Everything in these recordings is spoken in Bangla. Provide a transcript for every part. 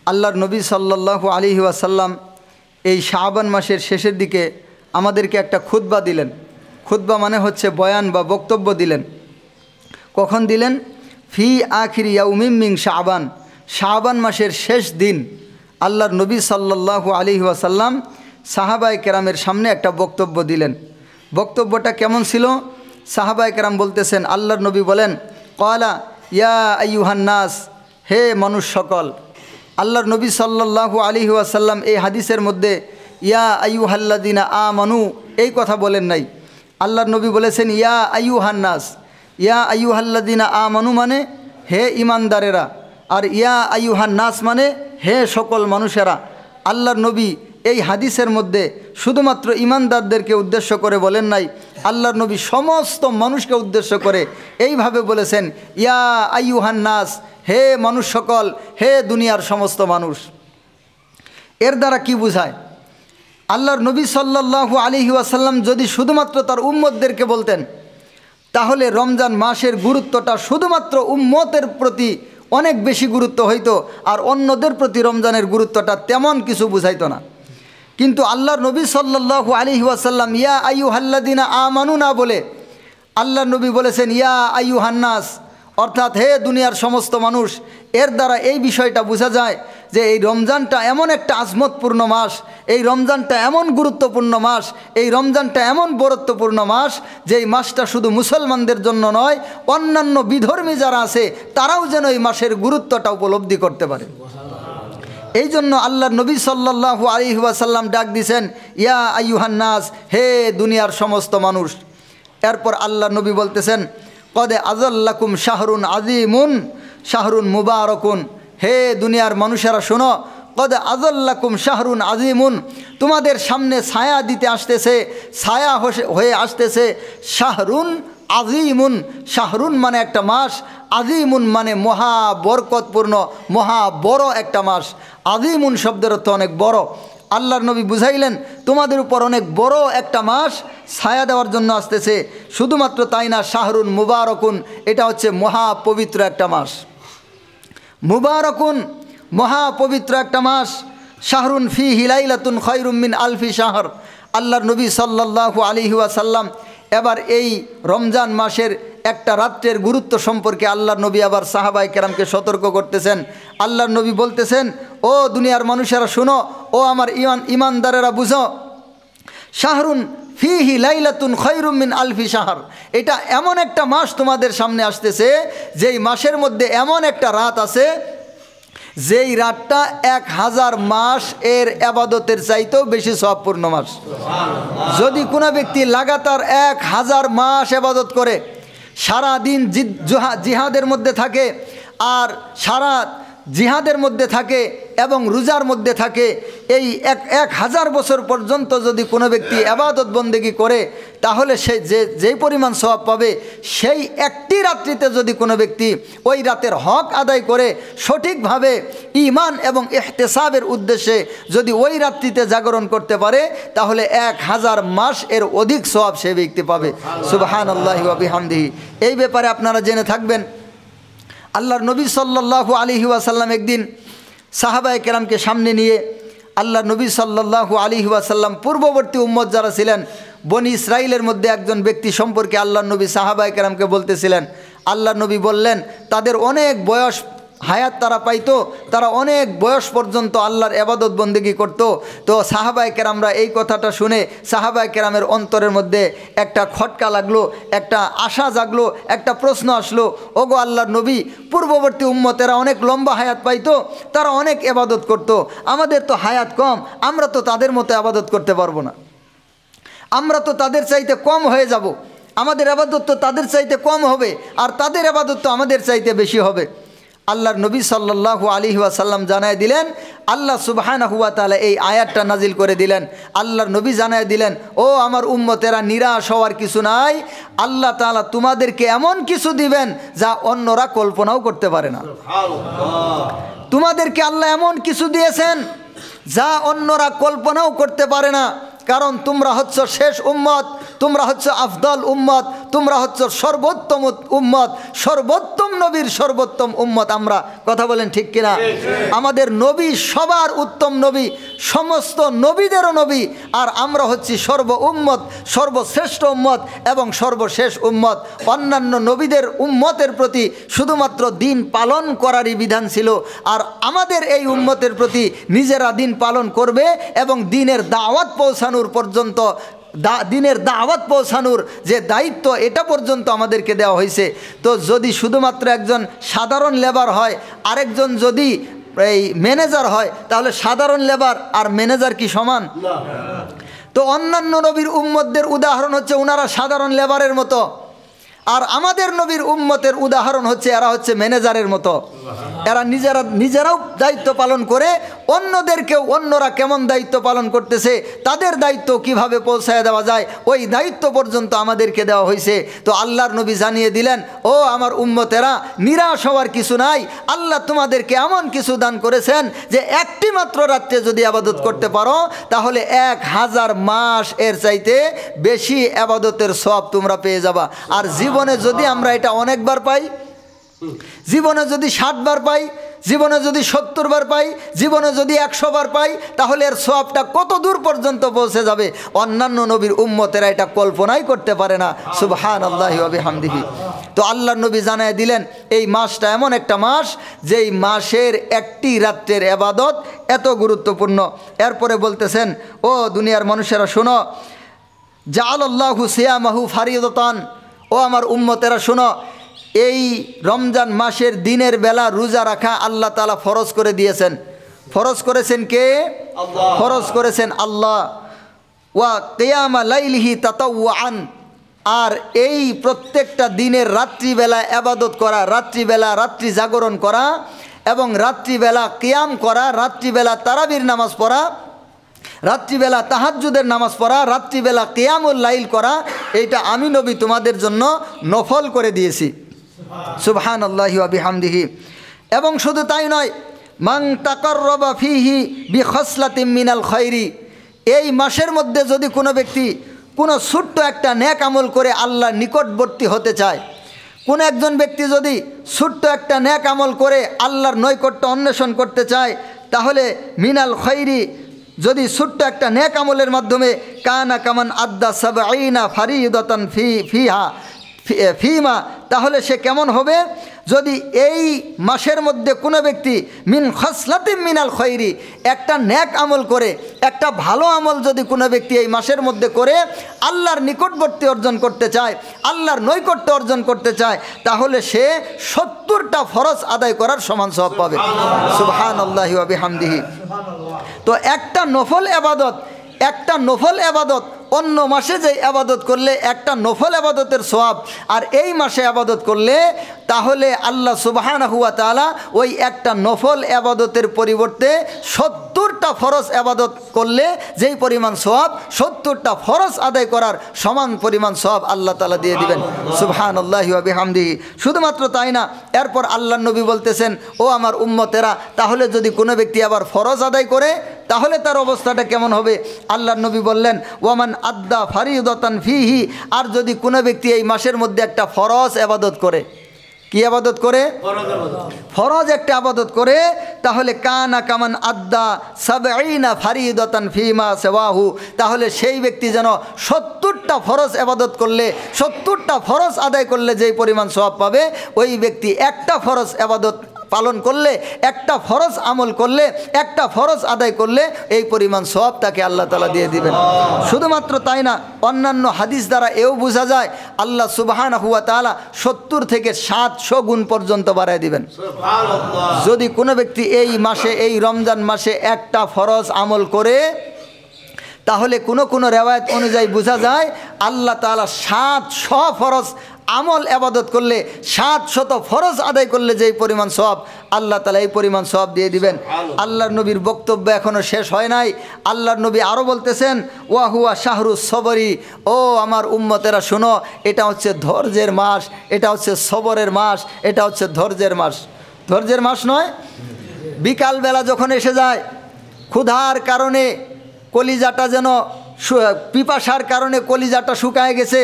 আল্লাহর নবী সাল্লাল্লাহু আলাইহি ওয়াসাল্লাম এই শাবান মাসের শেষের দিকে আমাদেরকে একটা খুতবা দিলেন। খুতবা মানে হচ্ছে বয়ান বা বক্তব্য দিলেন। কখন দিলেন? ফি আখিরি ইয়াউমিন মিন শাবান, শাবান মাসের শেষ দিন আল্লাহর নবী সাল্লাল্লাহু আলাইহি ওয়াসাল্লাম সাহাবায়ে কেরামের সামনে একটা বক্তব্য দিলেন। বক্তব্যটা কেমন ছিল? সাহাবায়ে কেরাম বলতেছেন, আল্লাহর নবী বলেন, ক্বালা ইয়া আইয়ুহান নাস, হে মানুষ সকল। আল্লাহর নবী সাল্লাল্লাহু আলাইহি ওয়াসাল্লাম এই হাদিসের মধ্যে ইয়া আইয়ুহাল্লাযিনা আমানু এই কথা বলেন নাই। আল্লাহর নবী বলেছেন ইয়া আইয়ুহান নাস। ইয়া আইয়ুহাল্লাযিনা আমানু মানে হে ইমানদারেরা, আর ইয়া আইয়ুহান নাস মানে হে সকল মানুষেরা। আল্লাহর নবী এই হাদিসের মধ্যে শুধুমাত্র ইমানদারদেরকে উদ্দেশ্য করে বলেন নাই, আল্লাহর নবী সমস্ত মানুষকে উদ্দেশ্য করে এইভাবে বলেছেন, ইয়া আইয়ুহান নাস, হে মানুষ সকল, হে দুনিয়ার সমস্ত মানুষ। এর দ্বারা কি বোঝায়? আল্লাহর নবী সাল্লাল্লাহু আলাইহি ওয়াসাল্লাম যদি শুধুমাত্র তার উম্মতদেরকে বলতেন, তাহলে রমজান মাসের গুরুত্বটা শুধুমাত্র উম্মতের প্রতি অনেক বেশি গুরুত্ব হইতো, আর অন্যদের প্রতি রমজানের গুরুত্বটা তেমন কিছু বুঝাইতো না। কিন্তু আল্লাহর নবী সাল্লাল্লাহু আলাইহি ওয়াসাল্লাম ইয়া আইয়ুহাল্লাযিনা আমানু না বলে আল্লাহর নবী বলেছেন ইয়া আইয়ুহান নাস, অর্থাৎ হে দুনিয়ার সমস্ত মানুষ। এর দ্বারা এই বিষয়টা বোঝা যায় যে এই রমজানটা এমন একটা আজমতপূর্ণ মাস, এই রমজানটা এমন গুরুত্বপূর্ণ মাস, এই রমজানটা এমন বরত্বপূর্ণ মাস যে এই মাসটা শুধু মুসলমানদের জন্য নয়, অন্যান্য বিধর্মী যারা আছে তারাও যেন এই মাসের গুরুত্বটা উপলব্ধি করতে পারে। এই জন্য আল্লাহর নবী সাল্লাল্লাহু আলাইহি ওয়াসাল্লাম ডাক দিয়েছেন ইয়া আইয়ুহান নাস, হে দুনিয়ার সমস্ত মানুষ। এরপর আল্লাহর নবী বলতেছেন কদে আযাল্লাকুম শাহরুন আযীমুন শাহরুন মুবারাকুন, হে দুনিয়ার মানুষেরা শোনো, কদে আযাল্লাকুম শাহরুন আযীমুন, তোমাদের সামনে ছায়া দিতে আসতেছে, ছায়া হয়ে আসতেছে শাহরুন আযীমুন। শাহরুন মানে একটা মাস, আযীমুন মানে মহা বরকতপূর্ণ, মহা বড় একটা মাস। আযীমুন শব্দের অর্থ অনেক বড়। আল্লাহর নবী বুঝাইলেন তোমাদের উপর অনেক বড় একটা মাস ছায়া দেওয়ার জন্য আসতেছে। শুধুমাত্র তাই না, শাহরুন মুবারাকুন, এটা হচ্ছে মহা পবিত্র একটা মাস। মুবারাকুন মহা পবিত্র একটা মাস। শাহরুন ফীহি লাইলাতুন খায়রুম মিন আলফি শাহর। আল্লাহর নবী সাল্লাল্লাহু আলাইহি ওয়াসাল্লাম এবার এই রমজান মাসের একটা রাত্রের গুরুত্ব সম্পর্কে আল্লাহর নবী আবার সাহাবায়ে কেরামকে সতর্ক করতেছেন। আল্লাহর নবী বলতেছেন, ও দুনিয়ার মানুষেরা শুনো, ও আমার ইমানদারেরা বুঝো, শাহরুন ফীহি লাইলাতুন খায়রুম মিন আলফি শাহর, এটা এমন একটা মাস তোমাদের সামনে আসতেছে যেই মাসের মধ্যে এমন একটা রাত আছে যেই রাতটা 1000 মাস এর ইবাদতের চাইতেও বেশি সওয়াবপূর্ণ মাস। যদি কোনো ব্যক্তি লাগাতার 1000 মাস ইবাদত করে, সারা দিন জিহাদের মধ্যে থাকে, আর সারা জিহাদের মধ্যে থাকে এবং রোজার মধ্যে থাকে, এই 1000 বছর পর্যন্ত যদি কোনো ব্যক্তি ইবাদত বন্দেগী করে, তাহলে সে যেই পরিমাণ সওয়াব পাবে, সেই একটি রাত্রিতে যদি কোনো ব্যক্তি ওই রাতের হক আদায় করে সঠিকভাবে ঈমান এবং ইহতিসাবের উদ্দেশ্যে যদি ওই রাত্রিতে জাগরণ করতে পারে, তাহলে 1000 মাস এর অধিক সওয়াব সে ব্যক্তি পাবে। সুবহানাল্লাহি ওয়া বিহামদিহি। এই ব্যাপারে আপনারা জেনে থাকবেন, আল্লাহর নবী সাল্লাল্লাহু আলাইহি ওয়াসাল্লাম একদিন সাহাবায়ে কেরামকে সামনে নিয়ে আল্লাহর নবী সাল্লাল্লাহু আলাইহি ওয়াসাল্লাম পূর্ববর্তী উম্মত যারা ছিলেন বনি ইসরাইলের মধ্যে একজন ব্যক্তি সম্পর্কে আল্লাহর নবী সাহাবায়ে কেরামকে বলতেছিলেন। আল্লাহর নবী বললেন তাদের অনেক বয়স হায়াত তারা পাইতো, তারা অনেক বয়স পর্যন্ত আল্লাহর ইবাদত বন্দেগী করতো। তো সাহাবায়ে কেরামরা এই কথাটা শুনে সাহাবায়ে কেরামের অন্তরের মধ্যে একটা খটকা লাগলো, একটা আশা জাগলো, একটা প্রশ্ন আসলো, ওগো আল্লাহর নবী, পূর্ববর্তী উম্মতেরা অনেক লম্বা হায়াত পাইতো, তারা অনেক ইবাদত করতো, আমাদের তো হায়াত কম, আমরা তো তাদের মতো ইবাদত করতে পারবো না, আমরা তো তাদের চাইতে কম হয়ে যাব, আমাদের ইবাদত তো তাদের চাইতে কম হবে, আর তাদের ইবাদত তো আমাদের চাইতে বেশি হবে। আল্লাহর নবী সাল্লাল্লাহু আলাইহি ওয়াসাল্লাম জানায় দিলেন, আল্লাহ সুবহানাহু ওয়া তাআলা এই আয়াতটা নাজিল করে দিলেন। আল্লাহর নবী জানায় দিলেন, ও আমার উম্মতেরা, নিরাশ হওয়ার কিছু নাই, আল্লাহ তাআলা তোমাদেরকে এমন কিছু দিবেন যা অন্যরা কল্পনাও করতে পারে না। তোমাদেরকে আল্লাহ এমন কিছু দিয়েছেন যা অন্যরা কল্পনাও করতে পারে না, কারণ তোমরা হচ্ছ শেষ উম্মত, তোমরা হচ্ছে আফদল উম্মত, তোমরা হচ্ছে সর্বোত্তম উম্মত, সর্বোত্তম নবীর সর্বোত্তম উম্মত আমরা। কথা বলেন ঠিক কিনা? আমাদের নবী সবার উত্তম নবী, সমস্ত নবীদেরও নবী, আর আমরা হচ্ছি সর্ব উম্মত, সর্বশ্রেষ্ঠ উম্মত এবং সর্বশেষ উম্মত। অন্যান্য নবীদের উম্মতের প্রতি শুধুমাত্র দিন পালন করারই বিধান ছিল, আর আমাদের এই উম্মতের প্রতি নিজেরা দিন পালন করবে এবং দিনের দাওয়াত পৌঁছানোর পর্যন্ত, দিনের দাওয়াত পৌঁছানোর যে দায়িত্ব এটা পর্যন্ত আমাদেরকে দেওয়া হয়েছে। তো যদি শুধুমাত্র একজন সাধারণ লেবার হয়, আরেকজন যদি এই ম্যানেজার হয়, তাহলে সাধারণ লেবার আর ম্যানেজার কি সমান? তো অন্যান্য নবীর উম্মতদের উদাহরণ হচ্ছে ওনারা সাধারণ লেবারের মতো, আর আমাদের নবীর উম্মতের উদাহরণ হচ্ছে এরা হচ্ছে ম্যানেজারের মতো। এরা নিজেরাও দায়িত্ব পালন করে, অন্যদেরকেও অন্যরা কেমন দায়িত্ব পালন করতেছে তাদের দায়িত্ব কিভাবে পৌঁছায় দেওয়া যায় ওই দায়িত্ব পর্যন্ত আমাদেরকে দেওয়া হয়েছে। তো আল্লাহর নবী জানিয়ে দিলেন, ও আমার উম্মতেরা, নিরাশ হওয়ার কিছু নাই। আল্লাহ তোমাদেরকে এমন কিছু দান করেছেন যে একটি মাত্র রাত্রে যদি আবাদত করতে পারো তাহলে 1000 মাস এর চাইতে বেশি আবাদতের সওয়াব তোমরা পেয়ে যাবা। আর জীবনে যদি আমরা এটা অনেকবার পাই, জীবনে যদি 60 বার পাই, জীবনে যদি 70 বার পাই, জীবনে যদি 100 বার পাই, তাহলে এর সওয়াবটা কত দূর পর্যন্ত পৌঁছে যাবে অন্যান্য নবীর উম্মতেরা এটা কল্পনাই করতে পারে না। সুবহানাল্লাহি ওয়া বিহামদিহি। তো আল্লাহর নবী জানায় দিলেন এই মাসটা এমন একটা মাস যেই মাসের একটি রাত্রের ইবাদত এত গুরুত্বপূর্ণ। এরপরে বলতেছেন, ও দুনিয়ার মানুষেরা শোনো, জাআলাল্লাহু সিয়ামাহু ফারিদাতান, ও আমার উম্মতেরা শোনো, এই রমজান মাসের দিনের বেলা রোজা রাখা আল্লাহ তাআলা ফরজ করে দিয়েছেন। ফরজ করেছেন কে? ফরজ করেছেন আল্লাহ। ওয়া কিয়ামা লাইলিহি তাতাওয়ান, আর এই প্রত্যেকটা দিনের রাত্রিবেলা ইবাদত করা, রাত্রিবেলা রাত্রি জাগরণ করা এবং রাত্রিবেলা কিয়াম করা, রাত্রিবেলা তারাবির নামাজ পড়া, রাত্রিবেলা তাহাজ্জুদের নামাজ পড়া, রাত্রিবেলা কিয়ামুল লাইল করা, এইটা আমি নবী তোমাদের জন্য নফল করে দিয়েছি। সুবহানাল্লাহি ওয়া বিহামদিহি। এবং শুধু তাই নয়, মান তাকাররাবা ফীহি বিখাসলাতিন মিনাল খায়রি, এই মাসের মধ্যে যদি কোনো ব্যক্তি কোনো ছোট্ট একটা নেক আমল করে আল্লাহর নিকটবর্তী হতে চায়, কোনো একজন ব্যক্তি যদি ছোট্ট একটা নেক আমল করে আল্লাহর নৈকট্য অন্বেষণ করতে চায়, তাহলে মিনাল খায়রি, যদি ছোট্ট একটা নেক আমলের মাধ্যমে কানা কামান আদ্দা সাবঈনা ফারিদাতান ফিমা, তাহলে সে কেমন হবে? যদি এই মাসের মধ্যে কোনো ব্যক্তি মিন খাসলাতিন মিনাল খায়রি, একটা নেক আমল করে, একটা ভালো আমল যদি কোনো ব্যক্তি এই মাসের মধ্যে করে আল্লাহর নিকটবর্তী অর্জন করতে চায়, আল্লাহর নৈকট্য অর্জন করতে চায়, তাহলে সে 70টা ফরজ আদায় করার সমান সওয়াব পাবে। সুবহানাল্লাহি ওয়া বিহামদিহি। তো একটা নফল ইবাদত, একটা নফল ইবাদত অন্য মাসে যে আবাদত করলে একটা নফল আবাদতের সওয়াব, আর এই মাসে আবাদত করলে তাহলে আল্লাহ সুবহানাহু ওয়া তাআলা ওই একটা নফল আবাদতের পরিবর্তে 70টা ফরজ আবাদত করলে যেই পরিমাণ সওয়াব, 70টা ফরজ আদায় করার সমান পরিমাণ সওয়াব আল্লাহ তাআলা দিয়ে দিবেন। সুবহানাল্লাহি ওয়া বিহামদিহি। শুধুমাত্র তাই না, এরপর আল্লাহর নবী বলতেছেন, ও আমার উম্মতেরা, তাহলে যদি কোনো ব্যক্তি আবার ফরজ আদায় করে তাহলে তার অবস্থাটা কেমন হবে? আল্লাহর নবী বললেন, ওয়ামান আদ্দা ফারিদাতান ফিহি, আর যদি কোনো ব্যক্তি এই মাসের মধ্যে একটা ফরজ ইবাদত করে, কি ইবাদত করে? ফরজ একটা ইবাদত করে, তাহলে কানা কামান আদ্দা সাবঈনা ফারিদাতান ফিমা সিওয়াহু, তাহলে সেই ব্যক্তি যেন 70টা ফরজ ইবাদত করলে, 70টা ফরজ আদায় করলে যেই পরিমাণ সওয়াব পাবে, ওই ব্যক্তি একটা ফরজ ইবাদত পালন করলে, একটা ফরজ আমল করলে, একটা ফরজ আদায় করলে এই পরিমাণ সওয়াব তাকে আল্লাহ তাআলা দিয়ে দিবেন। শুধুমাত্র তাই না, অন্যান্য হাদিস দ্বারা এও বোঝা যায় আল্লাহ সুবহানাহু ওয়া তাআলা 70 থেকে 700 গুণ পর্যন্ত বাড়ায় দিবেন। যদি কোনো ব্যক্তি এই মাসে, এই রমজান মাসে একটা ফরজ আমল করে, তাহলে কোনো রেওয়ায়েত অনুযায়ী বোঝা যায় আল্লাহ তাআলা 700 ফরজ আমল আবাদত করলে, 700 ফরজ আদায় করলে যেই পরিমাণ সওয়াব, আল্লাহ তাআলা এই পরিমাণ সওয়াব দিয়ে দিবেন। আল্লাহর নবীর বক্তব্য এখনও শেষ হয় নাই। আল্লাহর নবী আরও বলতেছেন, ওয়া হুয়া শাহরুস সবরি, ও আমার উম্মতেরা শোনো, এটা হচ্ছে ধৈর্যের মাস, এটা হচ্ছে সবরের মাস, এটা হচ্ছে ধৈর্যের মাস। ধৈর্যের মাস নয়, বিকালবেলা যখন এসে যায়, ক্ষুধার কারণে কলিজাটা যেন পিপাসার কারণে কলিজাটা শুকায় গেছে,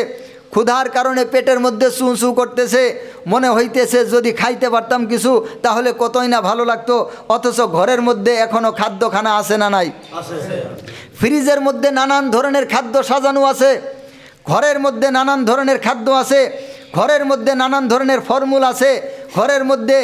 ক্ষুধার কারণে পেটের মধ্যে চুঁ চুঁ করতেছে, মনে হইতেছে যদি খাইতে পারতাম কিছু তাহলে কতই না ভালো লাগতো, অথচ ঘরের মধ্যে এখনও খাদ্যখানা আছে না নাই? ফ্রিজের মধ্যে নানান ধরনের খাদ্য সাজানো আছে, ঘরের মধ্যে নানান ধরনের খাদ্য আছে, ঘরের মধ্যে নানান ধরনের ফর্মুল আছে, ঘরের মধ্যে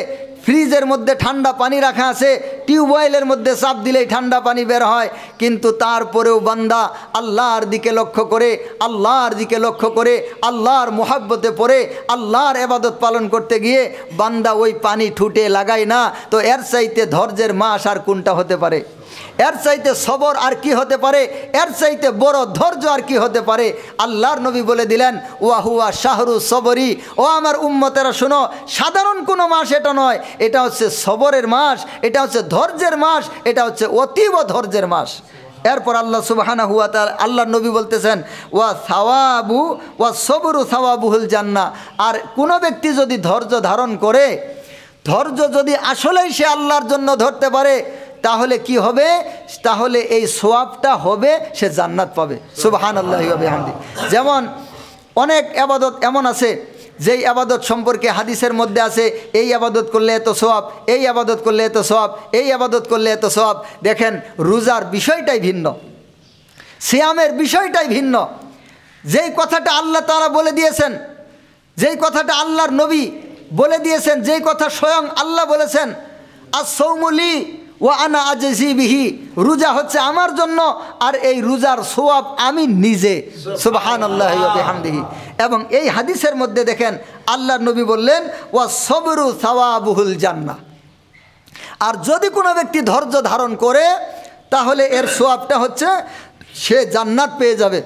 ফ্রিজের মধ্যে ঠান্ডা পানি রাখা আছে, টিউবওয়েলের মধ্যে চাপ দিলেই ঠান্ডা পানি বের হয়, কিন্তু তারপরেও বান্দা আল্লাহর দিকে লক্ষ্য করে, আল্লাহর দিকে লক্ষ্য করে, আল্লাহর মোহাব্বতে পড়ে আল্লাহর ইবাদত পালন করতে গিয়ে বান্দা ওই পানি ঠুটে লাগায় না, তো এর চাইতে ধৈর্যের মাস আর কোনটা হতে পারে? এর চাইতে সবর আর কি হতে পারে? এর চাইতে বড় ধৈর্য আর কি হতে পারে? আল্লাহর নবী বলে দিলেন, ওয়াহুয়া শাহরু সবরি। ও আমার উম্মতেরা শোনো, সাধারণ কোনো মাস এটা নয়, এটা হচ্ছে সবরের মাস, এটা হচ্ছে ধৈর্যের মাস, এটা হচ্ছে অতীব ধৈর্যের মাস। এরপর আল্লাহ সুবহানাহু ওয়া তাআলা, আল্লাহর নবী বলতেছেন, ওয়া সাওয়াবু ওয়া সবরু সাওয়াবুহুল জান্নাহ। আর কোনো ব্যক্তি যদি ধৈর্য ধারণ করে, ধৈর্য যদি আসলেই সে আল্লাহর জন্য ধরতে পারে, তাহলে কি হবে? তাহলে এই সোয়াবটা হবে, সে জান্নাত পাবে। সুবহানাল্লাহি ওয়া বিহামদিহি। যেমন অনেক ইবাদত এমন আছে যেই আবাদত সম্পর্কে হাদিসের মধ্যে আছে, এই আবাদত করলে এত সওয়াব, এই আবাদত করলে এত সওয়াব, এই আবাদত করলে এত সওয়াব। দেখেন, রোজার বিষয়টাই ভিন্ন, সিয়ামের বিষয়টাই ভিন্ন। যেই কথাটা আল্লাহ তাআলা বলে দিয়েছেন, যেই কথাটা আল্লাহর নবী বলে দিয়েছেন, যেই কথা স্বয়ং আল্লাহ বলেছেন, আস-সাওমু লি ওয়া আনা আজজি বিহি, রোজা হচ্ছে আমার জন্য আর এই রোজার সওয়াব আমি নিজে। সুবহানাল্লাহি ওয়া বিহামদিহি। এবং এই হাদিসের মধ্যে দেখেন আল্লাহর নবী বললেন, ওয়া সবরু সাওয়াবুহুল জান্নাহ। আর যদি কোনো ব্যক্তি ধৈর্য ধারণ করে, তাহলে এর সওয়াবটা হচ্ছে সে জান্নাত পেয়ে যাবে।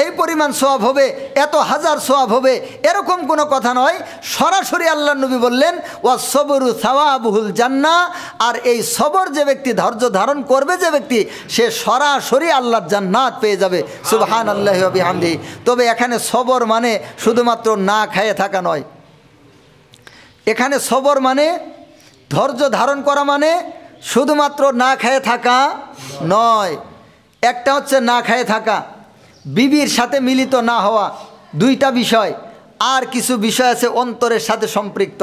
এই পরিমাণ সওয়াব হবে, এত হাজার সওয়াব হবে, এরকম কোনো কথা নয়। সরাসরি আল্লাহর নবী বললেন, ওয়া সবরু সাওয়াবুহুল জান্নাহ। আর এই সবর যে ব্যক্তি, ধৈর্য ধারণ করবে যে ব্যক্তি, সে সরাসরি আল্লাহর জান্নাত পেয়ে যাবে। সুবহানাল্লাহি ওয়া বিহামদিহি। তবে এখানে সবর মানে শুধুমাত্র না খেয়ে থাকা নয়, এখানে সবর মানে, ধৈর্য ধারণ করা মানে শুধুমাত্র না খেয়ে থাকা নয়। একটা হচ্ছে না খেয়ে থাকা, বিবির সাথে মিলিত না হওয়া, দুইটা বিষয়। আর কিছু বিষয় আছে অন্তরের সাথে সম্পৃক্ত।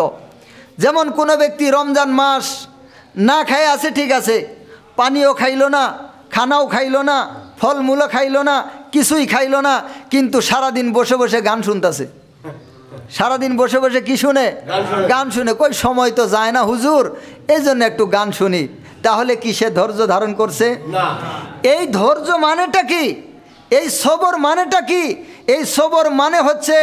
যেমন কোনো ব্যক্তি রমজান মাস না খেয়ে আছে, ঠিক আছে, পানিও খাইলো না, খানাও খাইলো না, ফলমূলও খাইলো না, কিছুই খাইলো না, কিন্তু সারাদিন বসে বসে গান শুনতেছে। সারাদিন বসে বসে কি শুনে? গান শুনে। কই সময় তো যায় না হুজুর, এই জন্য একটু গান শুনি। তাহলে কি সে ধৈর্য ধারণ করছে? এই ধৈর্য মানেটা কি? এই সবর মানেটা কি? এই সবর মানে হচ্ছে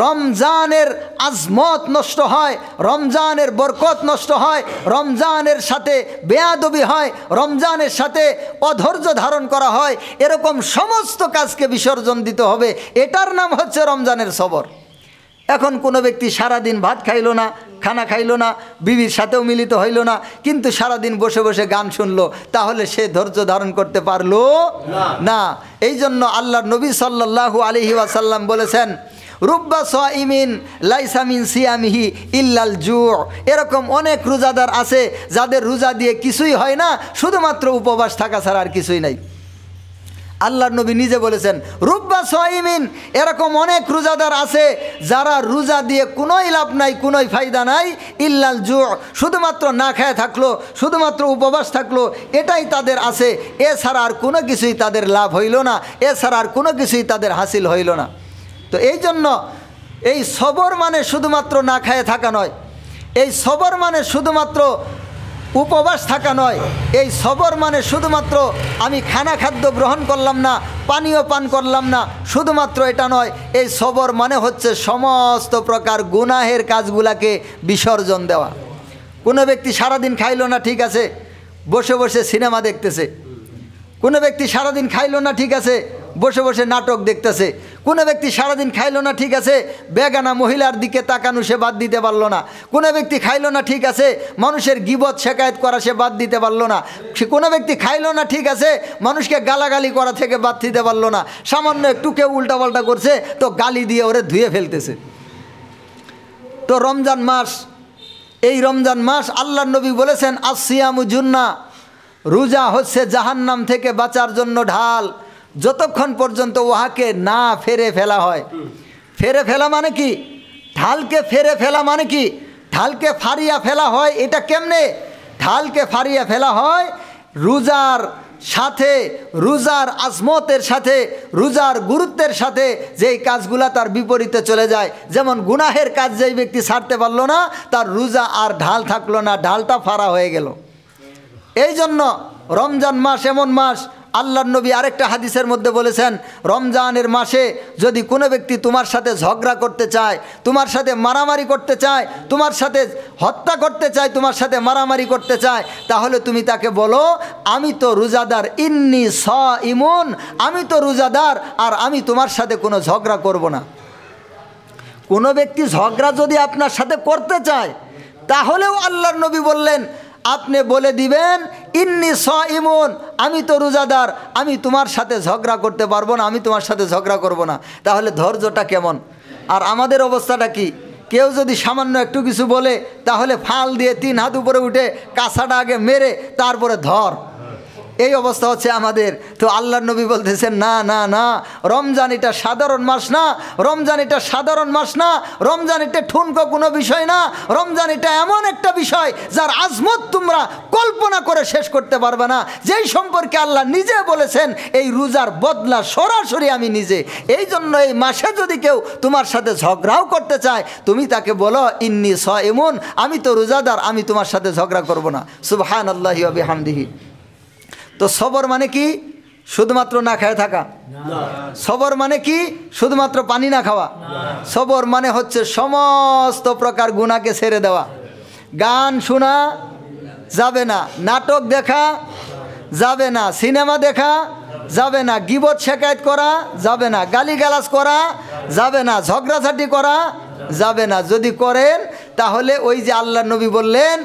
রমজানের আজমত নষ্ট হয়, রমজানের বরকত নষ্ট হয়, রমজানের সাথে বেয়াদবি হয়, রমজানের সাথে অধৈর্য ধারণ করা হয়, এরকম সমস্ত কাজকে বিসর্জন দিতে হবে। এটার নাম হচ্ছে রমজানের সবর। এখন কোনো ব্যক্তি সারাদিন ভাত খাইলো না, খানা খাইলো না, বিবির সাথেও মিলিত হইল না, কিন্তু সারাদিন বসে বসে গান শুনলো, তাহলে সে ধৈর্য ধারণ করতে পারলো না। এই জন্য আল্লাহর নবী সাল্লাল্লাহু আলাইহি ওয়াসাল্লাম বলেছেন, রুব্বা সাইমিন লাইসা মিন সিয়ামিহি ইল্লাল জু'। এরকম অনেক রোজাদার আছে যাদের রোজা দিয়ে কিছুই হয় না, শুধুমাত্র উপবাস থাকা ছাড়া আর কিছুই নাই। আল্লাহর নবী নিজে বলেছেন, রুব্বা সাইমিন, এরকম অনেক রোজাদার আছে যারা রোজা দিয়ে কোনোই লাভ নাই, কোনোই ফায়দা নাই, ইল্লাল জু', শুধুমাত্র না খেয়ে থাকলো, শুধুমাত্র উপবাস থাকলো, এটাই তাদের আছে। এছাড়া আর কোনো কিছুই তাদের লাভ হইল না, এছাড়া আর কোনো কিছুই তাদের হাসিল হইল না। তো এই জন্য এই সবর মানে শুধুমাত্র না খেয়ে থাকা নয়, এই সবর মানে শুধুমাত্র উপবাস থাকা নয়, এই সবর মানে শুধুমাত্র আমি খানা খাদ্য গ্রহণ করলাম না, পানীয় পান করলাম না, শুধুমাত্র এটা নয়। এই সবর মানে হচ্ছে সমস্ত প্রকার গুনাহের কাজগুলাকে বিসর্জন দেওয়া। কোনো ব্যক্তি সারাদিন খাইলো না, ঠিক আছে, বসে বসে সিনেমা দেখতেছে। কোনো ব্যক্তি সারাদিন খাইলো না, ঠিক আছে, বসে বসে নাটক দেখতেছে। কোনো ব্যক্তি সারাদিন খাইলো না, ঠিক আছে, বেগানা মহিলার দিকে তাকানো সে বাদ দিতে পারলো না। কোনো ব্যক্তি খাইলো না, ঠিক আছে, মানুষের গীবত শেকায়েত করা সে বাদ দিতে পারলো না। কোনো ব্যক্তি খাইলো না, ঠিক আছে, মানুষকে গালাগালি করা থেকে বাদ দিতে পারলো না। সামান্য একটু কেউ উল্টাপাল্টা করছে তো গালি দিয়ে ওরে ধুয়ে ফেলতেছে। তো রমজান মাস, এই রমজান মাস আল্লাহর নবী বলেছেন, আসিয়ামু জুন্নাহ, রোজা হচ্ছে জাহান্নাম থেকে বাঁচার জন্য ঢাল। যতক্ষণ পর্যন্ত উহাকে না ফেরে ফেলা হয়। ফেরে ফেলা মানে কি? ঢালকে ফেরে ফেলা মানে কি? ঢালকে ফাড়িয়া ফেলা হয়। এটা কেমনে? ঢালকে ফাড়িয়া ফেলা হয় রোজার সাথে, রোজার আজমতের সাথে, রোজার গুরুত্বের সাথে যেই কাজগুলা তার বিপরীতে চলে যায়। যেমন গুনাহের কাজ যেই ব্যক্তি ছাড়তে পারলো না, তার রোজা আর ঢাল থাকলো না, ঢালটা ফাড়া হয়ে গেল। এই জন্য রমজান মাস এমন মাস, আল্লাহর নবী আরেকটা হাদিসের মধ্যে বলেছেন, রমজানের মাসে যদি কোনো ব্যক্তি তোমার সাথে ঝগড়া করতে চায়, তোমার সাথে মারামারি করতে চায়, তোমার সাথে হত্যা করতে চায়, তোমার সাথে মারামারি করতে চায়, তাহলে তুমি তাকে বলো আমি তো রোজাদার, ইন্নি সাইমুন, আমি তো রোজাদার, আর আমি তোমার সাথে কোনো ঝগড়া করব না। কোনো ব্যক্তি ঝগড়া যদি আপনার সাথে করতে চায়, তাহলেও আল্লাহর নবী বললেন আপনি বলে দিবেন ইন্নি সাইমুন, আমি তো রোজাদার, আমি তোমার সাথে ঝগড়া করতে পারবো না, আমি তোমার সাথে ঝগড়া করব না। তাহলে ধৈর্যটা কেমন? আর আমাদের অবস্থাটা কি? কেউ যদি সামান্য একটু কিছু বলে, তাহলে ফাল দিয়ে 3 হাত উপরে উঠে কাঁসাটা আগে মেরে তারপরে ধর। এই অবস্থা হচ্ছে আমাদের। তো আল্লাহর নবী বলতেছেন না না না, রমজান এটা সাধারণ মাস না, রমজান এটা সাধারণ মাস না, রমজান এটা ঠুনকো কোনো বিষয় না, রমজান এটা এমন একটা বিষয় যার আজমত তোমরা কল্পনা করে শেষ করতে পারবে না, যেই সম্পর্কে আল্লাহ নিজে বলেছেন এই রোজার বদলা সরাসরি আমি নিজে। এই জন্য এই মাসে যদি কেউ তোমার সাথে ঝগড়াও করতে চায়, তুমি তাকে বলো ইন্নি সাইমুন, আমি তো রোজাদার, আমি তোমার সাথে ঝগড়া করব না। সুবহানাল্লাহি ওয়া বিহামদিহি। তো সবর মানে কি? শুধুমাত্র না খেয়ে থাকা। সবর মানে কি? শুধুমাত্র পানি না খাওয়া। সবর মানে হচ্ছে সমস্ত প্রকার গুনাহকে ছেড়ে দেওয়া। গান শোনা যাবে না, নাটক দেখা যাবে না, সিনেমা দেখা যাবে না, গীবত শেকায়েত করা যাবে না, গালিগালাজ করা যাবে না, ঝগড়াঝাটি করা যাবে না। যদি করেন তাহলে ওই যে আল্লাহর নবী বললেন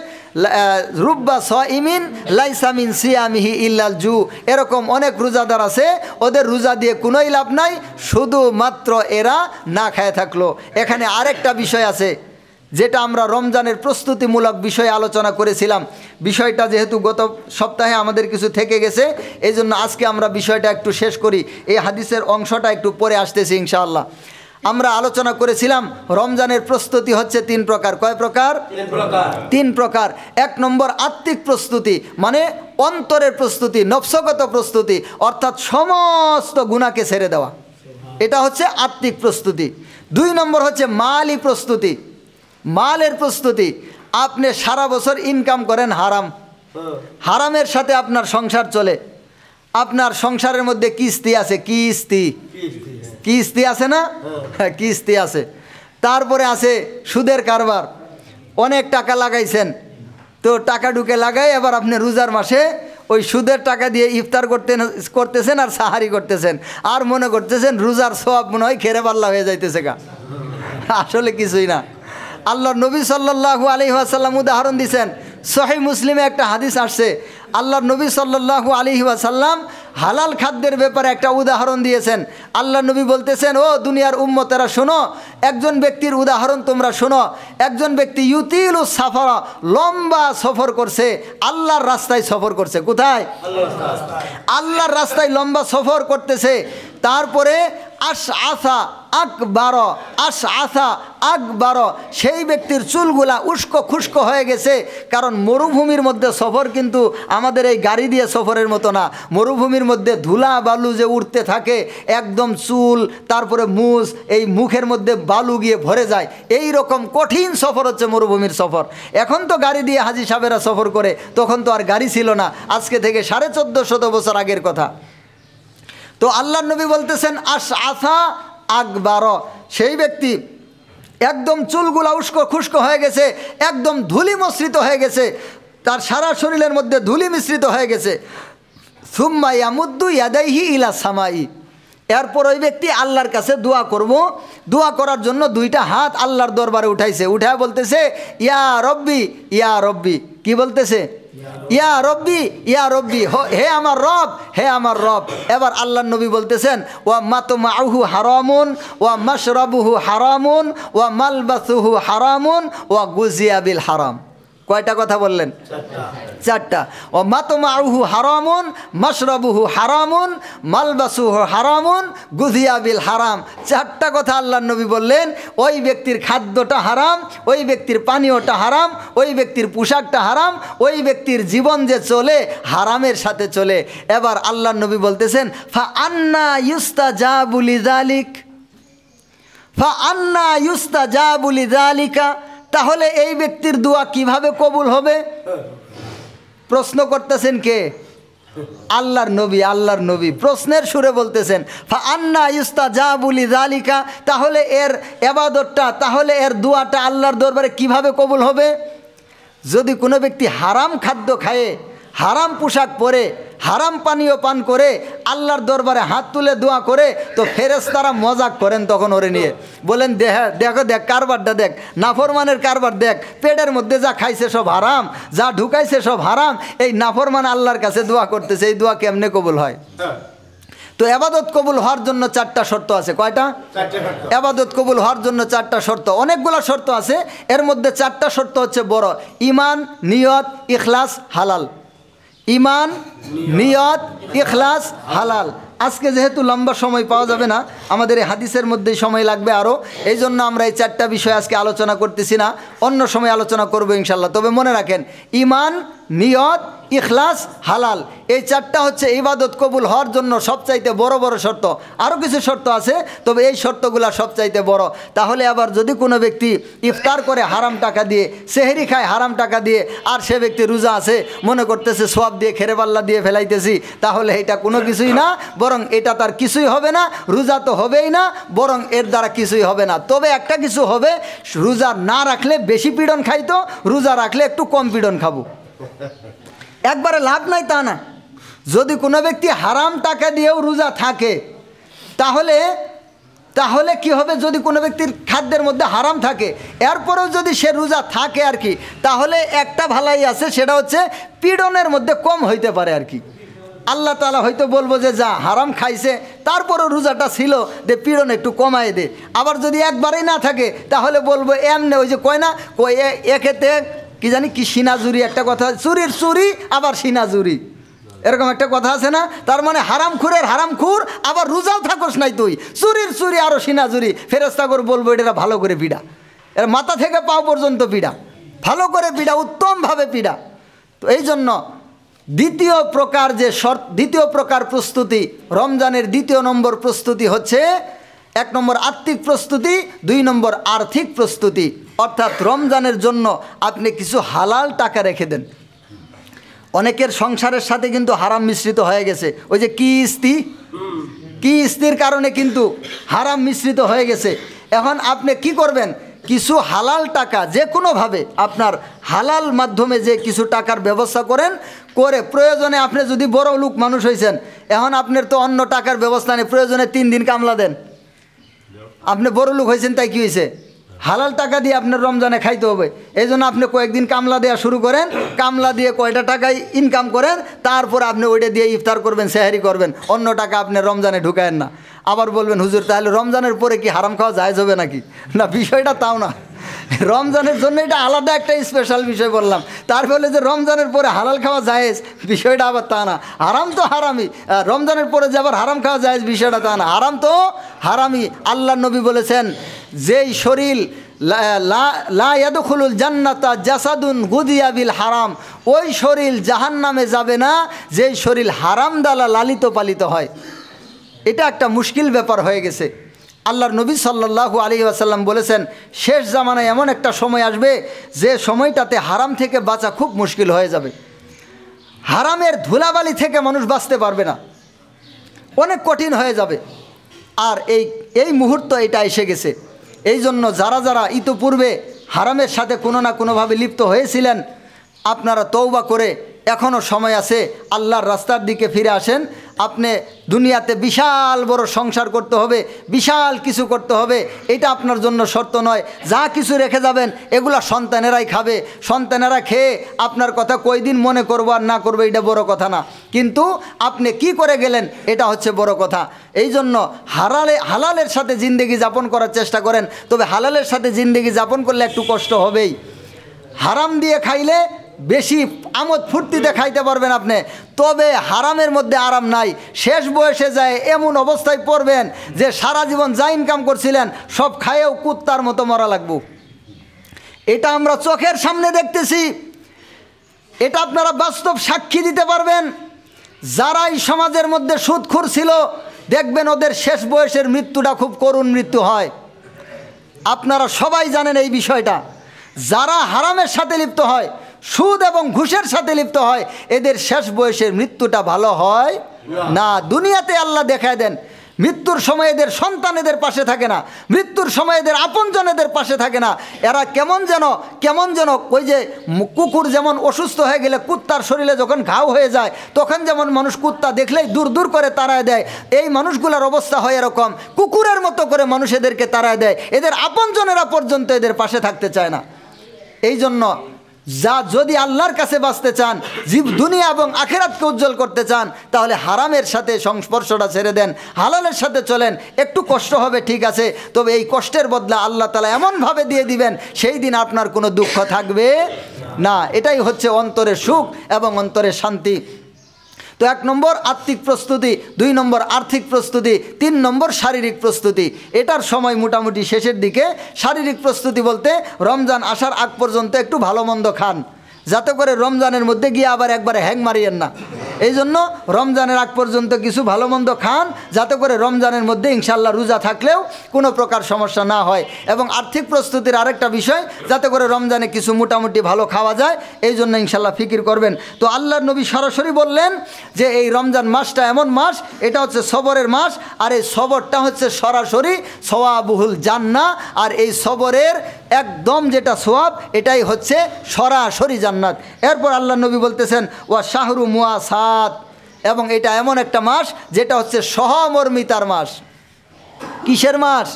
রুব্বা সাইমিন লাইসা মিন সিয়ামিহি ইল্লাল জু, এরকম অনেক রোজাদার আছে, ওদের রোজা দিয়ে কোনোই লাভ নাই, শুধুমাত্র এরা না খেয়ে থাকলো। এখানে আরেকটা বিষয় আছে যেটা আমরা রমজানের প্রস্তুতিমূলক বিষয়ে আলোচনা করেছিলাম। বিষয়টা যেহেতু গত সপ্তাহে আমাদের কিছু থেকে গেছে, এই জন্য আজকে আমরা বিষয়টা একটু শেষ করি। এই হাদিসের অংশটা একটু পরে আসতেছি ইনশাআল্লাহ। আমরা আলোচনা করেছিলাম রমজানের প্রস্তুতি হচ্ছে 3 প্রকার। কয় প্রকার? 3 প্রকার। 1 নম্বর আত্মিক প্রস্তুতি, মানে অন্তরের প্রস্তুতি, নফসগত প্রস্তুতি, অর্থাৎ সমস্ত গুনাহকে ছেড়ে দেওয়া, এটা হচ্ছে আত্মিক প্রস্তুতি। 2 নম্বর হচ্ছে মালি প্রস্তুতি, মালের প্রস্তুতি। আপনি সারা বছর ইনকাম করেন হারাম, হারামের সাথে আপনার সংসার চলে, আপনার সংসারের মধ্যে কিস্তি আছে, কিস্তি আছে না? হ্যাঁ, কিস্তি আছে। তারপরে আছে সুদের কারবার, অনেক টাকা লাগাইছেন, তো টাকা ঢুকে লাগাই এবার আপনি রোজার মাসে ওই সুদের টাকা দিয়ে ইফতার করতেছেন আর সাহারি করতেছেন, আর মনে করতেছেন রোজার সওয়াব মনে হয় খেরে পাল্লা হয়ে যাইতেছে গা। আসলে কিছুই না। আল্লাহর নবী সাল্লাল্লাহু আলাইহি ওয়াসাল্লাম উদাহরণ দিয়েছেন। সহিহ মুসলিমে একটা হাদিস আসছে, আল্লাহর নবী সাল্লাল্লাহু আলাইহি ওয়াসাল্লাম হালাল খাদ্যের ব্যাপারে একটা উদাহরণ দিয়েছেন। আল্লাহর নবী বলতেছেন, ও দুনিয়ার উম্মতেরা শোনো, একজন ব্যক্তির উদাহরণ তোমরা শোনো। একজন ব্যক্তি ইউতিলু সাফারা, লম্বা সফর করছে, আল্লাহর রাস্তায় সফর করছে। কোথায়? আল্লাহর রাস্তায় লম্বা সফর করতেছে। তারপরে আশআসা আকবার, সেই ব্যক্তির চুলগুলা উস্কো খুস্কো হয়ে গেছে। কারণ মরুভূমির মধ্যে সফর কিন্তু আমাদের এই গাড়ি দিয়ে সফরের মতো না। মরুভূমির মধ্যে ধুলা বালু যে উঠতে থাকে, একদম চুল, তারপরে মুছ, এই মুখের মধ্যে বালু গিয়ে ভরে যায়। এই রকম কঠিন সফর হচ্ছে মরুভূমির সফর। এখন তো গাড়ি দিয়ে হাজি সাহেবেরা সফর করে, তখন তো আর গাড়ি ছিল না, আজকে থেকে 1450 বছর আগের কথা। তো আল্লাহর নবী বলতেছেন আশআসা আকবার, সেই ব্যক্তি একদম চুলগুলা উস্কো খুস্কো হয়ে গেছে, একদম ধুলি মিশ্রিত হয়ে গেছে, তার সারা শরীরের মধ্যে ধুলি মিশ্রিত হয়ে গেছে। সুম্মা ইয়ামুদ্দু ইয়াদাইহি ইলা সামাই, এরপর ওই ব্যক্তি আল্লাহর কাছে দোয়া করব, দোয়া করার জন্য 2টা হাত আল্লাহর দরবারে উঠাইছে, উঠায় বলতেছে ইয়া রব্বি ইয়া রব্বি। কি বলতেছে? ইয়া রব্বি ইয়া রব্বি, হে আমার রব, হে আমার রব। এবার আল্লাহর নবী বলতেছেন ওয়া মাতমাউহু হারামুন ওয়া মাশরাবুহু হারামুন ওয়া মালবাসুহু হারামুন ওয়া গুজিয়া বিল হারাম। কয়টা কথা বললেন? চারটা। ও মাতমাউহু হারামুন, মাশরাবুহু হারামুন, মালবাসুহু হারামুন, গুযিয়া বিল হারাম। চারটা কথা আল্লাহর নবী বললেন। ওই ব্যক্তির খাদ্যটা হারাম, ওই ব্যক্তির পানীয়টা হারাম, ওই ব্যক্তির পোশাকটা হারাম, ওই ব্যক্তির জীবন যে চলে হারামের সাথে চলে। এবার আল্লাহর নবী বলতেছেন ফা আন্না ইউস্তাজাবু লিযালিক, ফা আন্না ইউস্তাজাবু লিযালিকা, তাহলে এই ব্যক্তির দোয়া কিভাবে কবুল হবে? প্রশ্ন করতেছেন কে? আল্লাহর নবী। আল্লাহর নবী প্রশ্নের সুরে বলতেছেন ফা আন্না ইউস্তাজাবু লিযালিকা, তাহলে এর ইবাদতটা, তাহলে এর দোয়াটা আল্লাহর দরবারে কিভাবে কবুল হবে? যদি কোনো ব্যক্তি হারাম খাদ্য খায়, হারাম পোশাক পরে, হারাম পানীয় পান করে আল্লাহর দরবারে হাত তুলে দোয়া করে, তো ফেরেশতারা মজাক করেন তখন ওরে নিয়ে, বলেন দেখো দেখ কারবারটা দেখ, নাফরমানের কারবার দেখ, পেটের মধ্যে যা খাইছে সব হারাম, যা ঢুকাইছে সব হারাম, এই নাফরমান আল্লাহর কাছে দোয়া করতেছে, এই দোয়া কেমনে কবুল হয়? তো ইবাদত কবুল হওয়ার জন্য চারটা শর্ত আছে। কয়টা? ইবাদত কবুল হওয়ার জন্য চারটা শর্ত, অনেকগুলো শর্ত আছে, এর মধ্যে চারটা শর্ত হচ্ছে বড়: ঈমান, নিয়ত, ইখলাস, হালাল। ঈমান, নিয়ত, ইখলাস, হালাল। আজকে যেহেতু লম্বা সময় পাওয়া যাবে না, আমাদের এই হাদিসের মধ্যেই সময় লাগবে আরও, এই জন্য আমরা এই চারটা বিষয় আজকে আলোচনা করতেছি না, অন্য সময় আলোচনা করবো ইনশাল্লাহ। তবে মনে রাখেন, ঈমান, নিয়ত, ইখলাস, হালাল, এই চারটা হচ্ছে ইবাদত কবুল হওয়ার জন্য সবচাইতে বড় বড় শর্ত। আরও কিছু শর্ত আছে, তবে এই শর্তগুলো সবচাইতে বড়। তাহলে আবার যদি কোনো ব্যক্তি ইফতার করে হারাম টাকা দিয়ে, সেহরি খায় হারাম টাকা দিয়ে, আর সে ব্যক্তি রোজা আছে, মনে করতেছে সওয়াব দিয়ে খেরেবাল্লা দিয়ে ফেলাইতেছি, তাহলে এটা কোনো কিছুই না, বরং এটা তার কিছুই হবে না, রোজা তো হবেই না, বরং এর দ্বারা কিছুই হবে না। তবে একটা কিছু হবে, রোজা না রাখলে বেশি পীড়ন খাইতো, রোজা রাখলে একটু কম পীড়ন খাবো। একবারে লাভ নাই তা না। যদি কোনো ব্যক্তি হারাম টাকা দিয়েও রোজা থাকে, তাহলে কি হবে? যদি কোনো ব্যক্তির খাদ্যের মধ্যে হারাম থাকে, এরপরেও যদি সে রোজা থাকে আর কি, তাহলে একটা ভালাই আছে, সেটা হচ্ছে পীড়নের মধ্যে কম হইতে পারে আর কি। আল্লাহ তাআলা হয়তো বলবো যে যা হারাম খাইছে, তারপরও রোজাটা ছিল, দে পীড়ন একটু কমায় দে। আবার যদি একবারেই না থাকে, তাহলে বলবো এমনি, ওই যে কয় না, একেতে কি জানি কি সিনাজুরি একটা কথা, চুরির চুরি আবার সিনাজুরি, এরকম একটা কথা আছে না? তার মানে হারামখুরের হারামখুর, আবার রোজাও থাকোস নাই তুই, চুরির চুরি আরও সিনাজুরি। ফেরেশতাগণ বলবো এটা ভালো করে পিড়া, এর মাথা থেকে পাও পর্যন্ত পিড়া, ভালো করে পিড়া, উত্তমভাবে পিড়া। তো এই জন্য দ্বিতীয় প্রকার প্রস্তুতি, রমজানের দ্বিতীয় নম্বর প্রস্তুতি হচ্ছে, 1 নম্বর আত্মিক প্রস্তুতি, 2 নম্বর আর্থিক প্রস্তুতি। অর্থাৎ রমজানের জন্য আপনি কিছু হালাল টাকা রেখে দেন। অনেকের সংসারের সাথে কিন্তু হারাম মিশ্রিত হয়ে গেছে, ওই যে কিস্তির কারণে কিন্তু হারাম মিশ্রিত হয়ে গেছে। এখন আপনি কি করবেন? কিছু হালাল টাকা যে কোনোভাবে আপনার হালাল মাধ্যমে যে কিছু টাকার ব্যবস্থা করে প্রয়োজনে, আপনি যদি বড় লোক মানুষ হয়েছেন, এখন আপনার তো অন্য টাকার ব্যবস্থা নেই, প্রয়োজনে 3 দিন কামলা দেন। আপনি বড় লোক হয়েছেন তাই কি হয়েছে? হালাল টাকা দিয়ে আপনার রমজানে খাইতে হবে, এই জন্য আপনি কয়েকদিন কামলা দেওয়া শুরু করেন, কামলা দিয়ে কয়টা টাকায় ইনকাম করেন, তারপর আপনি ওইটা দিয়ে ইফতার করবেন, সেহরি করবেন, অন্য টাকা আপনি রমজানে ঢুকায়েন না। আবার বলবেন হুজুর তাহলে রমজানের পরে কি হারাম খাওয়া জায়েজ হবে নাকি? না, বিষয়টা তাও না। রমজানের জন্য এটা আলাদা একটা স্পেশাল বিষয় বললাম, তার ফলে যে রমজানের পরে হালাল খাওয়া জায়েজ, বিষয়টা আবার তা না। হারাম তো হারামই, রমজানের পরে যে আবার হারাম খাওয়া জায়েজ, বিষয়টা তা না। হারাম তো হারামই। আল্লাহর নবী বলেছেন, যেই শরীর লা ইয়াদখুলুল জান্নাতা জাসাদুন গুদিয়া বিল হারাম, ওই শরীর জাহান্নামে যাবে না যেই শরীর হারাম দ্বারা লালিত পালিত হয়। এটা একটা মুশকিল ব্যাপার হয়ে গেছে। আল্লাহর নবী সাল্লাল্লাহু আলাইহি ওয়াসাল্লাম বলেছেন, শেষ জামানায় এমন একটা সময় আসবে যে সময়টাতে হারাম থেকে বাঁচা খুব মুশকিল হয়ে যাবে। হারামের ধুলাবালি থেকে মানুষ বাঁচতে পারবে না, অনেক কঠিন হয়ে যাবে। আর এই মুহূর্ত এটা এসে গেছে। এই জন্য যারা ইতিপূর্বে হারামের সাথে কোনো না কোনোভাবে লিপ্ত হয়েছিলেন, আপনারা তওবা করে এখনও সময় আছে, আল্লাহর রাস্তার দিকে ফিরে আসেন। আপনি দুনিয়াতে বিশাল বড় সংসার করতে হবে, বিশাল কিছু করতে হবে, এটা আপনার জন্য শর্ত নয়। যা কিছু রেখে যাবেন এগুলা সন্তানেরাই খাবে, সন্তানেরা খেয়ে আপনার কথা কয়দিন মনে করবো আর না করবো এটা বড় কথা না, কিন্তু আপনি কি করে গেলেন এটা হচ্ছে বড় কথা। এই জন্য হালালের সাথে জিন্দেগি যাপন করার চেষ্টা করেন, তবে হালালের সাথে জিন্দেগি যাপন করলে একটু কষ্ট হবেই। হারাম দিয়ে খাইলে বেশি আমোদ ফুর্তিতে খাইতে পারবেন আপনি, তবে হারামের মধ্যে আরাম নাই। শেষ বয়সে যায় এমন অবস্থায় পড়বেন যে সারা জীবন যা ইনকাম করছিলেন সব খায়েও কুত্তার মতো মরা লাগবো। এটা আমরা চোখের সামনে দেখতেছি, এটা আপনারা বাস্তব সাক্ষী দিতে পারবেন। যারা এই সমাজের মধ্যে সুদখোর ছিল দেখবেন ওদের শেষ বয়সের মৃত্যুটা খুব করুণ মৃত্যু হয়। আপনারা সবাই জানেন এই বিষয়টা। যারা হারামের সাথে লিপ্ত হয়, সুদ এবং ঘুষের সাথে লিপ্ত হয়, এদের শেষ বয়সের মৃত্যুটা ভালো হয় না। দুনিয়াতে আল্লাহ দেখায় দেন, মৃত্যুর সময় এদের সন্তান এদের পাশে থাকে না, মৃত্যুর সময় এদের আপনজন এদের পাশে থাকে না। এরা কেমন যেন ওই যে কুকুর যেমন অসুস্থ হয়ে গেলে কুত্তার শরীরে যখন ঘাও হয়ে যায় তখন যেমন মানুষ কুত্তা দেখলেই দূর দূর করে তাড়ায় দেয়, এই মানুষগুলোর অবস্থা হয় এরকম। কুকুরের মতো করে মানুষ এদেরকে তাড়ায় দেয়, এদের আপনজনেরা পর্যন্ত এদের পাশে থাকতে চায় না। এই জন্য যদি আল্লাহর কাছে বাঁচতে চান, দুনিয়া এবং আখিরাতকে উজ্জ্বল করতে চান, তাহলে হারামের সাথে সংস্পর্শটা ছেড়ে দেন, হালালের সাথে চলেন। একটু কষ্ট হবে ঠিক আছে, তবে এই কষ্টের বদলা আল্লাহ তাআলা এমনভাবে দিয়ে দিবেন সেই দিন আপনার কোনো দুঃখ থাকবে না। এটাই হচ্ছে অন্তরের সুখ এবং অন্তরের শান্তি। তো 1 নম্বর আত্মিক প্রস্তুতি, 2 নম্বর আর্থিক প্রস্তুতি, 3 নম্বর শারীরিক প্রস্তুতি। এটার সময় মোটামুটি শেষের দিকে। শারীরিক প্রস্তুতি বলতে রমজান আসার আগ পর্যন্ত একটু ভালো মন্দ খান, যাতে করে রমজানের মধ্যে গিয়ে আবার একবারে হ্যাং মারিয়েন না। এই জন্য রমজানের আগ পর্যন্ত কিছু ভালো মন্দ খান, যাতে করে রমজানের মধ্যে ইনশাল্লাহ রোজা থাকলেও কোনো প্রকার সমস্যা না হয়। এবং আর্থিক প্রস্তুতির আরেকটা বিষয়, যাতে করে রমজানে কিছু মোটামুটি ভালো খাওয়া যায়, এই জন্য ইনশাল্লাহ ফিকির করবেন। তো আল্লাহর নবী সরাসরি বললেন যে এই রমজান মাসটা এমন মাস, এটা হচ্ছে সবরের মাস, আর এই সবরটা হচ্ছে সরাসরি সওয়াবুল জান্নাহ। আর এই সবরের একদম যেটা সোয়াব, এটাই হচ্ছে সরাসরি জান্নাত। এরপর আল্লাহ নবী বলতেছেন ওয়া শাহরু মুয়াসাত, এবং এটা এমন একটা মাস যেটা হচ্ছে সহমর্মিতার মাস। কিসের মাস?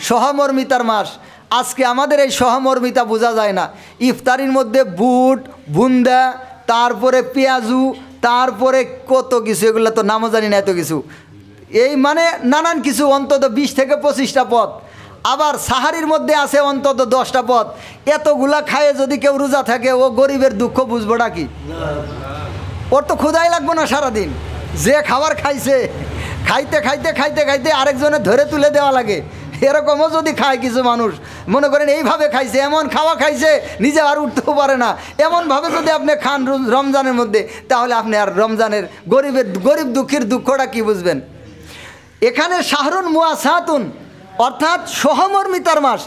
সহমর্মিতার মাস। আজকে আমাদের এই সহমর্মিতা বোঝা যায় না। ইফতারির মধ্যে বুট, বুন্দা, তারপরে পেঁয়াজু, তারপরে কত কিছু, এগুলো তো নামও জানি না, এত কিছু, এই মানে নানান কিছু, অন্তত 20 থেকে 25টা পদ। আবার সাহারির মধ্যে আছে অন্তত 10টা পদ। এতগুলা খায়ে যদি কেউ রোজা থাকে, ও গরিবের দুঃখ বুঝবোটা কি? ওর তো ক্ষুধাই লাগবো না সারাদিন। যে খাবার খাইছে, খাইতে খাইতে খাইতে খাইতে আরেকজনে ধরে তুলে দেওয়া লাগে। এরকমও যদি খায় কিছু মানুষ, মনে করেন এইভাবে খাইছে, এমন খাওয়া খাইছে নিজে আর উঠতেও পারে না, এমনভাবে যদি আপনি খান রমজানের মধ্যে, তাহলে আপনি আর রমজানের গরিব দুঃখীর দুঃখটা কি বুঝবেন? এখানে শাহরুন মুয়াসাতুন, অর্থাৎ সহমর্মিতার মাস।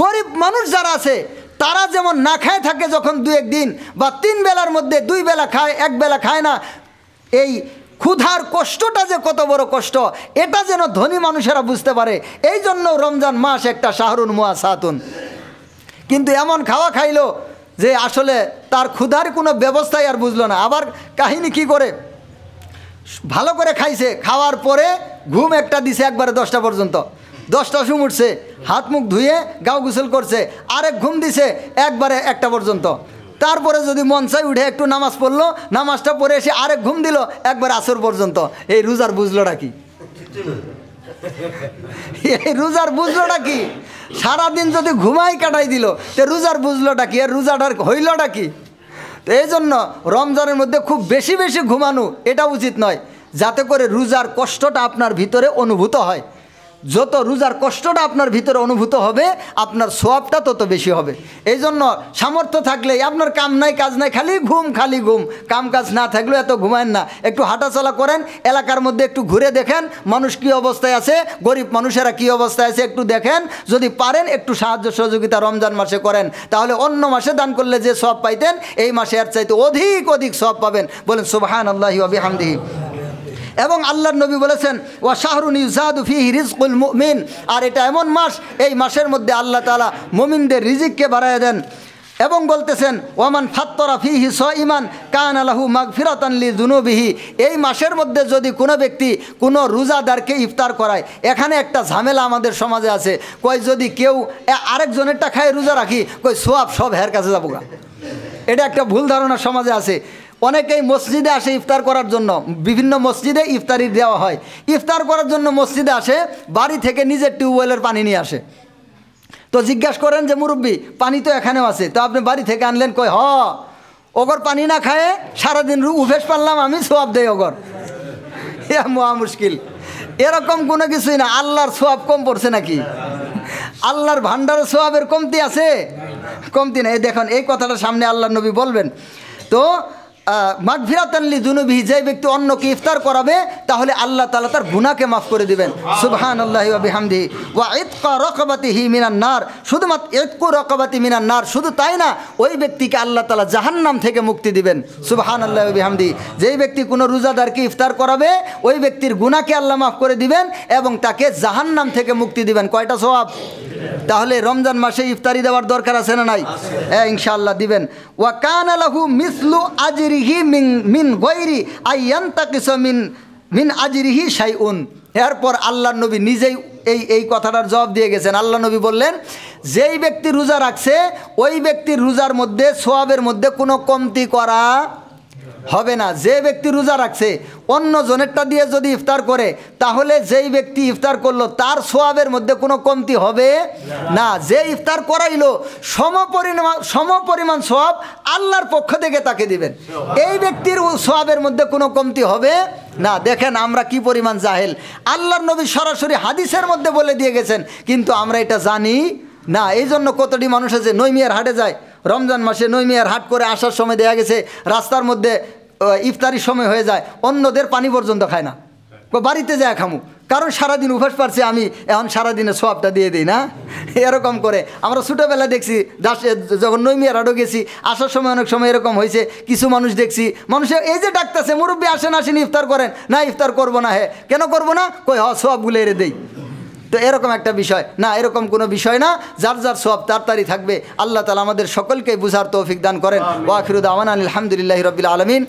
গরিব মানুষ যারা আছে তারা যেমন না খায় থাকে যখন 2-1 দিন বা 3 বেলার মধ্যে 2 বেলা খায়, 1 বেলা খায় না, এই ক্ষুধার কষ্টটা যে কত বড় কষ্ট, এটা যেন ধনী মানুষেরা বুঝতে পারে। এই জন্য রমজান মাস একটা শাহরুন মুয়াসাতুন। কিন্তু এমন খাওয়া খাইলো যে আসলে তার ক্ষুধার কোনো ব্যবস্থাই আর বুঝলো না। আবার কাহিনী কি করে, ভালো করে খাইছে, খাওয়ার পরে ঘুম একটা দিছে একবারে 10টা পর্যন্ত। 10টার সময় উঠছে, হাত মুখ ধুয়ে গাও গোসল করছে, আরেক ঘুম দিছে একবারে 1টা পর্যন্ত। তারপরে যদি মন চাই উঠে একটু নামাজ পড়লো, নামাজটা পড়ে এসে আরেক ঘুম দিল একবার আসর পর্যন্ত। এই রোজার বুঝলোটা কি? এই রোজার বুঝলোটা কি? সারাদিন যদি ঘুমাই কাটাই দিল, তো রোজার বুঝলোটা কি? আর রোজাটার হইলটা কি? তো এই জন্য রমজানের মধ্যে খুব বেশি বেশি ঘুমানো এটা উচিত নয়, যাতে করে রোজার কষ্টটা আপনার ভিতরে অনুভূত হয়। যত রোজার কষ্টটা আপনার ভিতরে অনুভূত হবে, আপনার সোয়াবটা তত বেশি হবে। এই জন্য সামর্থ্য থাকলে, আপনার কাম নাই কাজ নাই, খালি ঘুম, কাম কাজ না থাকলেও এত ঘুমায়েন না, একটু হাঁটাচলা করেন, এলাকার মধ্যে একটু ঘুরে দেখেন মানুষ কী অবস্থায় আছে, গরিব মানুষেরা কী অবস্থায় আছে একটু দেখেন। যদি পারেন একটু সাহায্য সহযোগিতা রমজান মাসে করেন, তাহলে অন্য মাসে দান করলে যে সওয়াব পাইতেন, এই মাসে এর চাইতে অধিক সওয়াব পাবেন। বলেন সুবহানাল্লাহি ওয়া বিহামদিহি। এবং আল্লাহর নবী বলেছেন ওয়া শাহরুন ইউজাদু ফীহি রিজকুল মুমিন, আর এটা এমন মাস, এই মাসের মধ্যে আল্লাহ তাআলা মুমিনদের রিজিককে বাড়ায় দেন। এবং বলতেছেন ওয়ামান ফাত্তরা ফীহি সাইমান কানা লাহু মাগফিরাতান লিযুনুবিহি। এই মাসের মধ্যে যদি কোনো ব্যক্তি কোনো রোজাদারকে ইফতার করায়, এখানে একটা ঝামেলা আমাদের সমাজে আছে, কই যদি কেউ আরেকজনেরটা খায় রোজা রাখি, কই সোয়াব সব হের কাছে যাবো গা। এটা একটা ভুল ধারণা সমাজে আছে। অনেকেই মসজিদে আসে ইফতার করার জন্য, বিভিন্ন মসজিদে ইফতারি দেওয়া হয়। ইফতার করার জন্য মসজিদে আসে, বাড়ি থেকে নিজের টিউবওয়েলের পানি নিয়ে আসে। তো জিজ্ঞাসা করেন যে মুরব্বী পানি তো এখানেও আছে, তো আপনি বাড়ি থেকে আনলেন, কই ওগর পানি না খায় সারাদিন উভেস পারলাম আমি, সোয়াব দেয় ওগর। মহা মুশকিল। এরকম কোনো কিছুই না। আল্লাহর সোয়াব কম পড়ছে নাকি? আল্লাহর ভান্ডারের সোয়াবের কমতি আছে? কমতি নেই। দেখুন এই কথাটা সামনে আল্লাহ নবী বলবেন। তো মাগফিরাতান লিযুনুবিহি, যে ব্যক্তি অন্যকে ইফতার করাবে তাহলে আল্লাহ তাআলা তার গুনাহকে মাফ করে দিবেন। সুবহানাল্লাহি ওয়া বিহামদিহি ওয়া ইতকা রাকাবাতিহি মিনান নার, শুধুমাত্র ইতকু রাকাবাতি মিনান নার, শুধু তাই না, ওই ব্যক্তিকে আল্লাহ তাআলা জাহান্নাম থেকে মুক্তি দিবেন। সুবহানাল্লাহি ওয়া বিহামদিহি। যেই ব্যক্তি কোনো রোজাদারকে ইফতার করাবে ওই ব্যক্তির গুনাহকে আল্লাহ মাফ করে দিবেন এবং তাকে জাহান্নাম থেকে মুক্তি দিবেন। কয়টা সওয়াব? তাহলে রমজান মাসে ইফতারি দেওয়ার দরকার আছে না নাই? ইনশাআল্লাহ দিবেন। ওয়া কানা লাহু মিসলু আজরিহি মিন গায়রি আইয়ান্তাকিসা মিন আজরিহি শাইউন। এরপর আল্লাহর নবী নিজেই এই কথাটার জবাব দিয়ে গেছেন। আল্লাহ নবী বললেন, যেই ব্যক্তি রোজা রাখছে ওই ব্যক্তির রোজার মধ্যে সোয়াবের মধ্যে কোনো কমতি করা হবে না। যে ব্যক্তি রোজা রাখছে অন্য জনেরটা দিয়ে যদি ইফতার করে তাহলে যেই ব্যক্তি ইফতার করলো তার সোয়াবের মধ্যে কোনো কমতি হবে না। যে ইফতার করাইলো সমপরিমাণ সোয়াব আল্লাহর পক্ষ থেকে তাকে দিবেন। এই ব্যক্তির সোয়াবের মধ্যে কোনো কমতি হবে না। দেখেন আমরা কি পরিমাণ জাহেল। আল্লাহর নবী সরাসরি হাদিসের মধ্যে বলে দিয়ে গেছেন, কিন্তু আমরা এটা জানি না। এই জন্য কতটি মানুষ আছে নৈমিয়ার হাটে যায়, রমজান মাসে নৈমিয়ার হাট করে আসার সময় দেখা গেছে রাস্তার মধ্যে ইফতারির সময় হয়ে যায়, অন্যদের পানি পর্যন্ত খায় না, বাড়িতে যায় খামু, কারণ সারাদিন উপোস পারছি আমি, এখন সারাদিনের সোয়াবটা দিয়ে দিই না। এরকম করে আমরা ছোটোবেলা দেখছি, যখন নৈমিয়ার হাটও গেছি আসার সময় অনেক সময় এরকম হয়েছে। কিছু মানুষ দেখছি, মানুষের এই যে ডাকতেছে মুরব্বী আসেন ইফতার করেন, না ইফতার করবো না। কেন করবো না? কই সোয়াবগুলো এরে দেই। তো এরকম একটা বিষয় না, এরকম কোনো বিষয় না। যার যার সওয়াব তাড়াতাড়ি থাকবে। আল্লাহ তাআলা আমাদের সকলকে বুঝার তৌফিক দান করেন। ওয়া আখিরু দাওয়ানা আলহামদুলিল্লাহি রাব্বিল আলামিন।